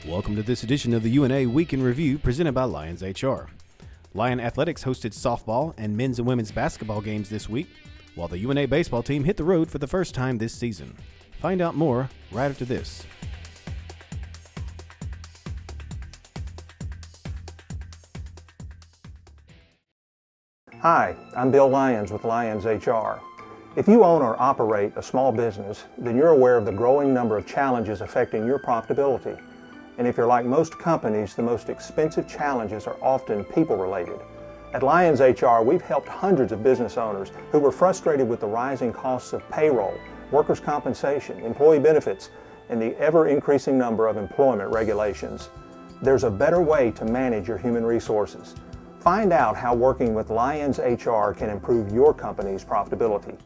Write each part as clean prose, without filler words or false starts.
Welcome to this edition of the UNA Week in Review presented by Lions HR. Lion Athletics hosted softball and men's and women's basketball games this week, while the UNA baseball team hit the road for the first time this season. Find out more right after this. Hi, I'm Bill Lyons with Lions HR. If you own or operate a small business, then you're aware of the growing number of challenges affecting your profitability. And if you're like most companies, the most expensive challenges are often people-related. At Lions HR, we've helped hundreds of business owners who were frustrated with the rising costs of payroll, workers' compensation, employee benefits, and the ever-increasing number of employment regulations. There's a better way to manage your human resources. Find out how working with Lions HR can improve your company's profitability.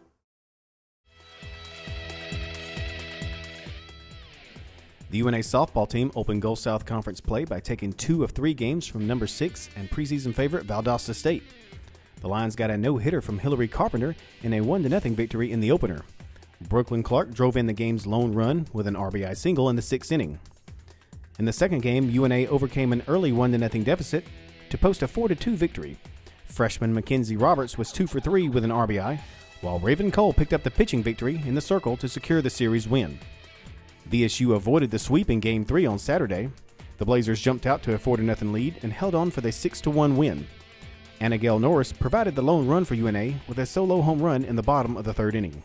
The UNA softball team opened Gulf South Conference play by taking 2 of 3 games from number 6 and preseason favorite Valdosta State. The Lions got a no-hitter from Hillary Carpenter in a 1-0 victory in the opener. Brooklyn Clark drove in the game's lone run with an RBI single in the 6th inning. In the second game, UNA overcame an early 1-0 deficit to post a 4-2 victory. Freshman Mackenzie Roberts was 2 for 3 with an RBI, while Raven Cole picked up the pitching victory in the circle to secure the series win. VSU avoided the sweep in Game 3 on Saturday. The Blazers jumped out to a 4-0 lead and held on for the 6-1 win. Anna Gail Norris provided the lone run for UNA with a solo home run in the bottom of the 3rd inning.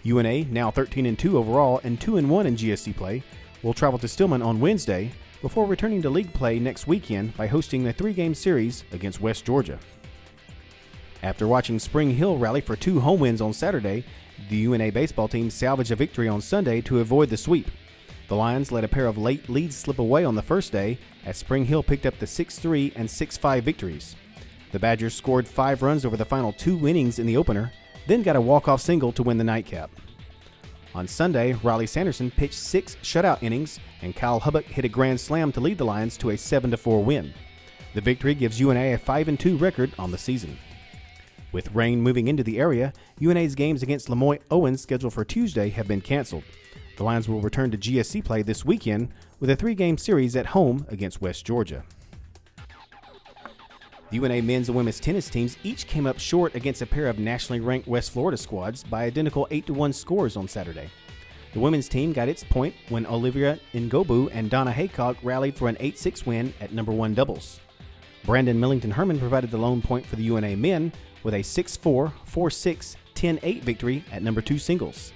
UNA, now 13-2 overall and 2-1 in GSC play, will travel to Stillman on Wednesday before returning to league play next weekend by hosting a 3-game series against West Georgia. After watching Spring Hill rally for 2 home wins on Saturday, the UNA baseball team salvaged a victory on Sunday to avoid the sweep. The Lions let a pair of late leads slip away on the first day as Spring Hill picked up the 6-3 and 6-5 victories. The Badgers scored 5 runs over the final 2 innings in the opener, then got a walk-off single to win the nightcap. On Sunday, Riley Sanderson pitched 6 shutout innings, and Kyle Hubbock hit a grand slam to lead the Lions to a 7-4 win. The victory gives UNA a 5-2 record on the season. With rain moving into the area, UNA's games against Lemoyne Owens scheduled for Tuesday have been canceled. The Lions will return to GSC play this weekend with a 3-game series at home against West Georgia. The UNA men's and women's tennis teams each came up short against a pair of nationally ranked West Florida squads by identical 8-1 scores on Saturday. The women's team got its point when Olivia Ngobu and Donna Haycock rallied for an 8-6 win at number 1 doubles. Brandon Millington Herman provided the lone point for the UNA men with a 6-4, 4-6, 10-8 victory at number 2 singles.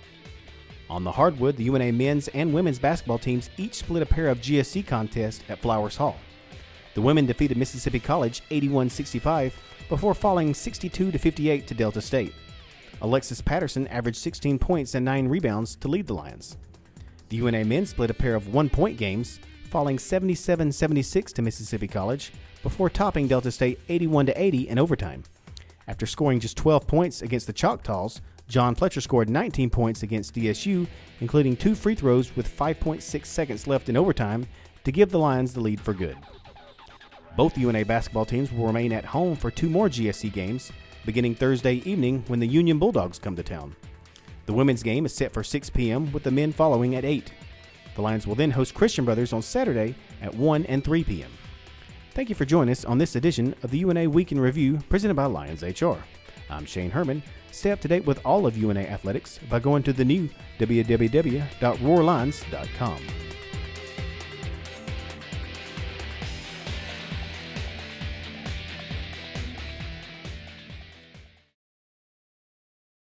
On the hardwood, the UNA men's and women's basketball teams each split a pair of GSC contests at Flowers Hall. The women defeated Mississippi College 81-65 before falling 62-58 to Delta State. Alexis Patterson averaged 16 points and 9 rebounds to lead the Lions. The UNA men split a pair of 1-point games, falling 77-76 to Mississippi College before topping Delta State 81-80 in overtime. After scoring just 12 points against the Choctaws, John Fletcher scored 19 points against DSU, including 2 free throws with 5.6 seconds left in overtime to give the Lions the lead for good. Both UNA basketball teams will remain at home for 2 more GSC games, beginning Thursday evening when the Union Bulldogs come to town. The women's game is set for 6 p.m. with the men following at 8. The Lions will then host Christian Brothers on Saturday at 1 and 3 p.m. Thank you for joining us on this edition of the UNA Week in Review presented by Lions HR. I'm Shane Herman. Stay up to date with all of UNA athletics by going to the new www.roarlions.com.